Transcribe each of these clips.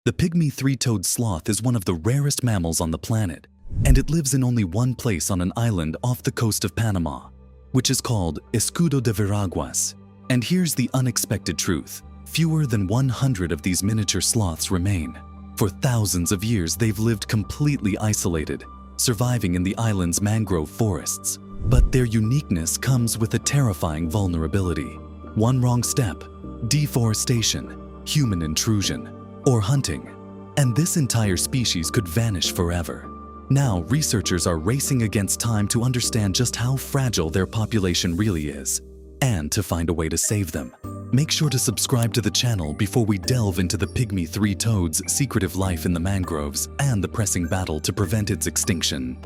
The pygmy three-toed sloth is one of the rarest mammals on the planet, and it lives in only one place on an island off the coast of Panama, which is called Escudo de Veraguas. And here's the unexpected truth. Fewer than 100 of these miniature sloths remain. For thousands of years, they've lived completely isolated, surviving in the island's mangrove forests. But their uniqueness comes with a terrifying vulnerability. One wrong step, deforestation, human intrusion, or hunting, and this entire species could vanish forever. Now, researchers are racing against time to understand just how fragile their population really is, and to find a way to save them. Make sure to subscribe to the channel before we delve into the pygmy three-toad's secretive life in the mangroves and the pressing battle to prevent its extinction.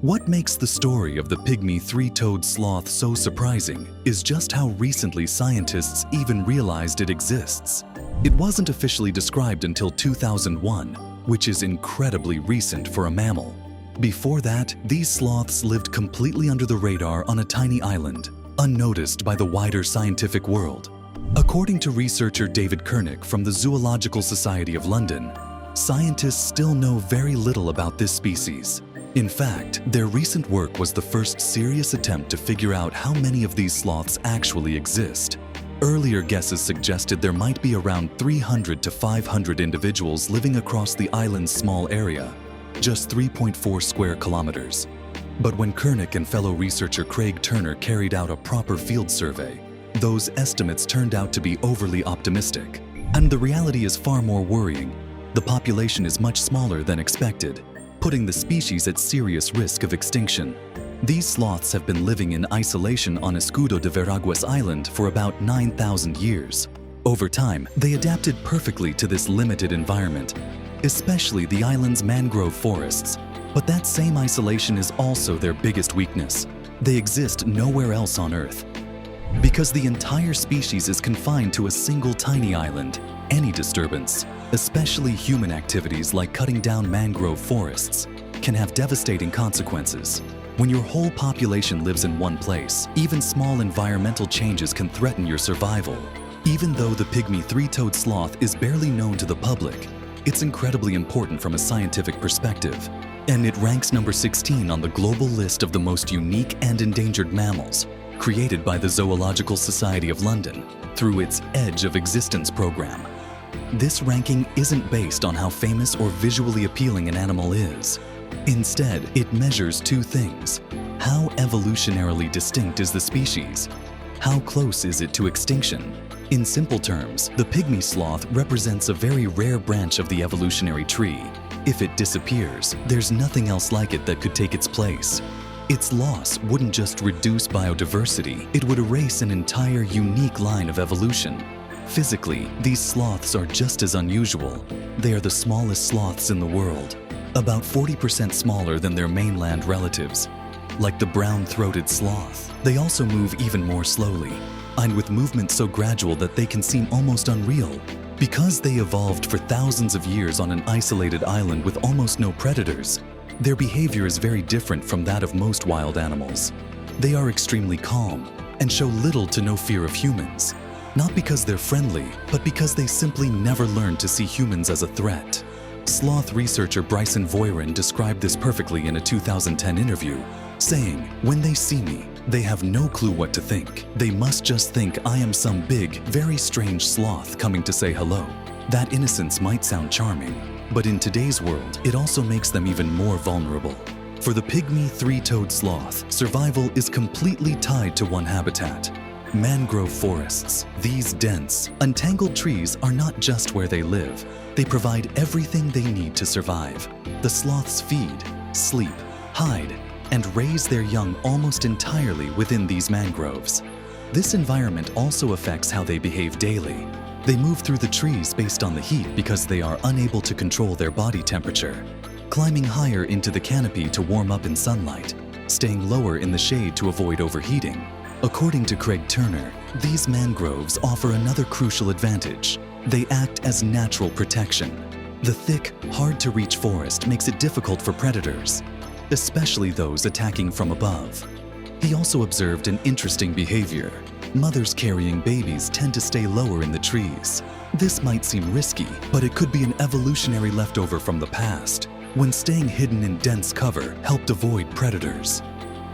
What makes the story of the pygmy three-toed sloth so surprising is just how recently scientists even realized it exists. It wasn't officially described until 2001, which is incredibly recent for a mammal. Before that, these sloths lived completely under the radar on a tiny island, unnoticed by the wider scientific world. According to researcher David Kernick from the Zoological Society of London, scientists still know very little about this species. In fact, their recent work was the first serious attempt to figure out how many of these sloths actually exist. Earlier guesses suggested there might be around 300 to 500 individuals living across the island's small area, just 3.4 square kilometers. But when Kernick and fellow researcher Craig Turner carried out a proper field survey, those estimates turned out to be overly optimistic. And the reality is far more worrying. The population is much smaller than expected, putting the species at serious risk of extinction. These sloths have been living in isolation on Escudo de Veraguas Island for about 9,000 years. Over time, they adapted perfectly to this limited environment, especially the island's mangrove forests. But that same isolation is also their biggest weakness. They exist nowhere else on Earth. Because the entire species is confined to a single tiny island, any disturbance, especially human activities like cutting down mangrove forests, can have devastating consequences. When your whole population lives in one place, even small environmental changes can threaten your survival. Even though the pygmy three-toed sloth is barely known to the public, it's incredibly important from a scientific perspective. And it ranks number 16 on the global list of the most unique and endangered mammals, created by the Zoological Society of London through its Edge of Existence program. This ranking isn't based on how famous or visually appealing an animal is. Instead, it measures two things. How evolutionarily distinct is the species? How close is it to extinction? In simple terms, the pygmy sloth represents a very rare branch of the evolutionary tree. If it disappears, there's nothing else like it that could take its place. Its loss wouldn't just reduce biodiversity, it would erase an entire unique line of evolution. Physically, these sloths are just as unusual. They are the smallest sloths in the world, about 40% smaller than their mainland relatives. Like the brown-throated sloth, they also move even more slowly, and with movement so gradual that they can seem almost unreal. Because they evolved for thousands of years on an isolated island with almost no predators, their behavior is very different from that of most wild animals. They are extremely calm and show little to no fear of humans, not because they're friendly, but because they simply never learned to see humans as a threat. Sloth researcher Bryson Voyron described this perfectly in a 2010 interview, saying, "When they see me, they have no clue what to think. They must just think I am some big, very strange sloth coming to say hello." That innocence might sound charming, but in today's world, it also makes them even more vulnerable. For the pygmy three-toed sloth, survival is completely tied to one habitat: mangrove forests. These dense, untangled trees are not just where they live. They provide everything they need to survive. The sloths feed, sleep, hide, and raise their young almost entirely within these mangroves. This environment also affects how they behave daily. They move through the trees based on the heat because they are unable to control their body temperature, climbing higher into the canopy to warm up in sunlight, staying lower in the shade to avoid overheating. According to Craig Turner, these mangroves offer another crucial advantage. They act as natural protection. The thick, hard-to-reach forest makes it difficult for predators, especially those attacking from above. He also observed an interesting behavior. mothers carrying babies tend to stay lower in the trees. This might seem risky, but it could be an evolutionary leftover from the past, when staying hidden in dense cover helped avoid predators.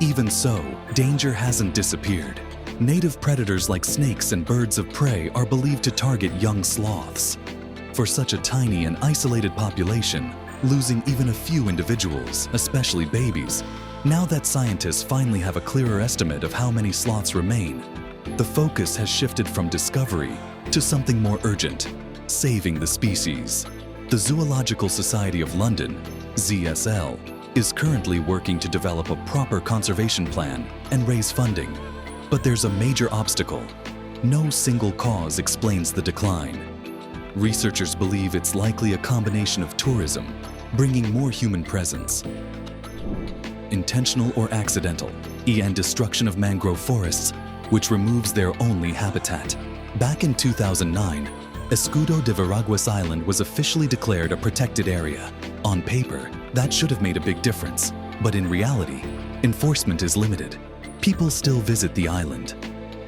Even so, danger hasn't disappeared. Native predators like snakes and birds of prey are believed to target young sloths. For such a tiny and isolated population, losing even a few individuals, especially babies, now that scientists finally have a clearer estimate of how many sloths remain, the focus has shifted from discovery to something more urgent: saving the species. The Zoological Society of London, ZSL, is currently working to develop a proper conservation plan and raise funding. But there's a major obstacle. No single cause explains the decline. Researchers believe it's likely a combination of tourism, bringing more human presence, intentional or accidental, and destruction of mangrove forests, which removes their only habitat. Back in 2009, Escudo de Veraguas Island was officially declared a protected area. On paper, that should have made a big difference, but in reality, enforcement is limited. People still visit the island.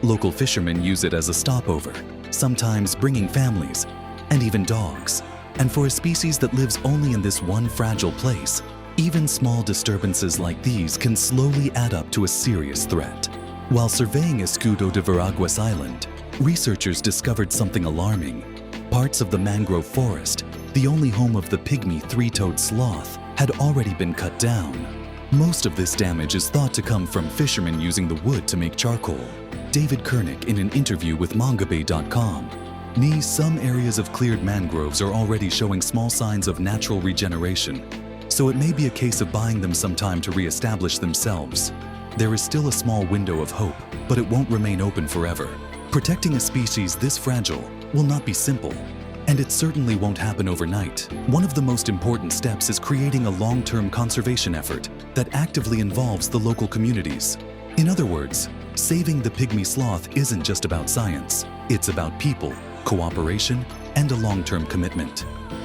Local fishermen use it as a stopover, sometimes bringing families and even dogs. And for a species that lives only in this one fragile place, even small disturbances like these can slowly add up to a serious threat. While surveying Escudo de Veraguas Island, researchers discovered something alarming. Parts of the mangrove forest, the only home of the pygmy three-toed sloth, had already been cut down. Most of this damage is thought to come from fishermen using the wood to make charcoal. David Kernick, in an interview with mangabay.com, some areas of cleared mangroves are already showing small signs of natural regeneration, so it may be a case of buying them some time to re-establish themselves. There is still a small window of hope, but it won't remain open forever. Protecting a species this fragile will not be simple, and it certainly won't happen overnight. One of the most important steps is creating a long-term conservation effort that actively involves the local communities. In other words, saving the pygmy sloth isn't just about science. It's about people, cooperation, and a long-term commitment.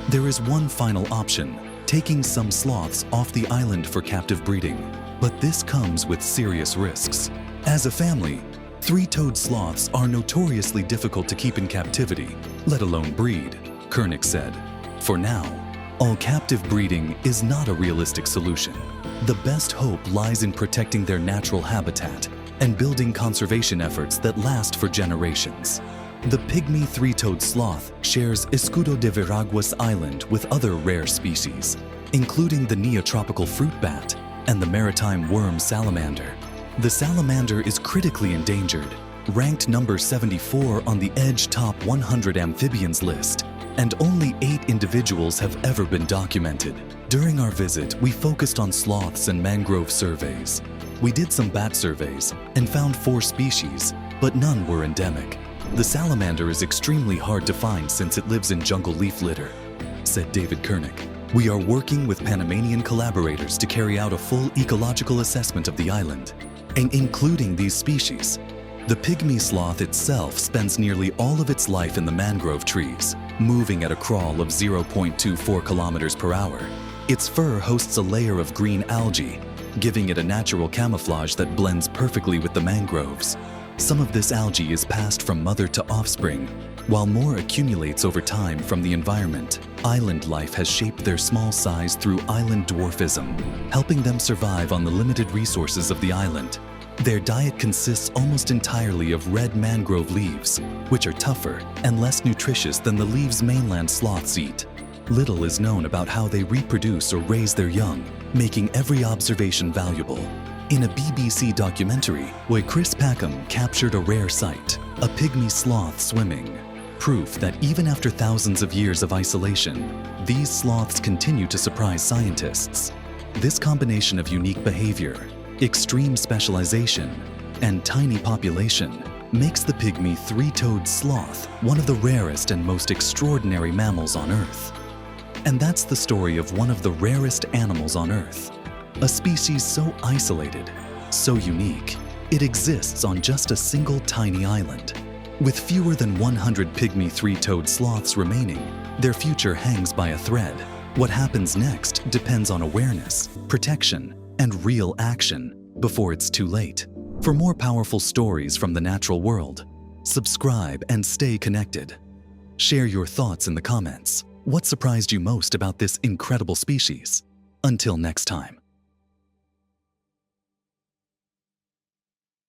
There is one final option: taking some sloths off the island for captive breeding. But this comes with serious risks. As a family, three-toed sloths are notoriously difficult to keep in captivity, let alone breed, Kernick said. For now, all captive breeding is not a realistic solution. The best hope lies in protecting their natural habitat and building conservation efforts that last for generations. The pygmy three-toed sloth shares Escudo de Veraguas Island with other rare species, including the neotropical fruit bat and the maritime worm salamander. The salamander is critically endangered, ranked number 74 on the EDGE Top 100 Amphibians list, and only 8 individuals have ever been documented. During our visit, we focused on sloths and mangrove surveys. We did some bat surveys and found 4 species, but none were endemic. The salamander is extremely hard to find since it lives in jungle leaf litter, said David Kernick. We are working with Panamanian collaborators to carry out a full ecological assessment of the island, and including these species. The pygmy sloth itself spends nearly all of its life in the mangrove trees, moving at a crawl of 0.24 kilometers per hour. Its fur hosts a layer of green algae, giving it a natural camouflage that blends perfectly with the mangroves. Some of this algae is passed from mother to offspring, while more accumulates over time from the environment. Island life has shaped their small size through island dwarfism, helping them survive on the limited resources of the island. Their diet consists almost entirely of red mangrove leaves, which are tougher and less nutritious than the leaves mainland sloths eat. Little is known about how they reproduce or raise their young, making every observation valuable. In a BBC documentary, where Chris Packham captured a rare sight, a pygmy sloth swimming. Proof that even after thousands of years of isolation, these sloths continue to surprise scientists. This combination of unique behavior, extreme specialization, and tiny population makes the pygmy three-toed sloth one of the rarest and most extraordinary mammals on Earth. And that's the story of one of the rarest animals on Earth. A species so isolated, so unique, it exists on just a single tiny island. With fewer than 100 pygmy three-toed sloths remaining, their future hangs by a thread. What happens next depends on awareness, protection, and real action before it's too late. For more powerful stories from the natural world, subscribe and stay connected. Share your thoughts in the comments. What surprised you most about this incredible species? Until next time.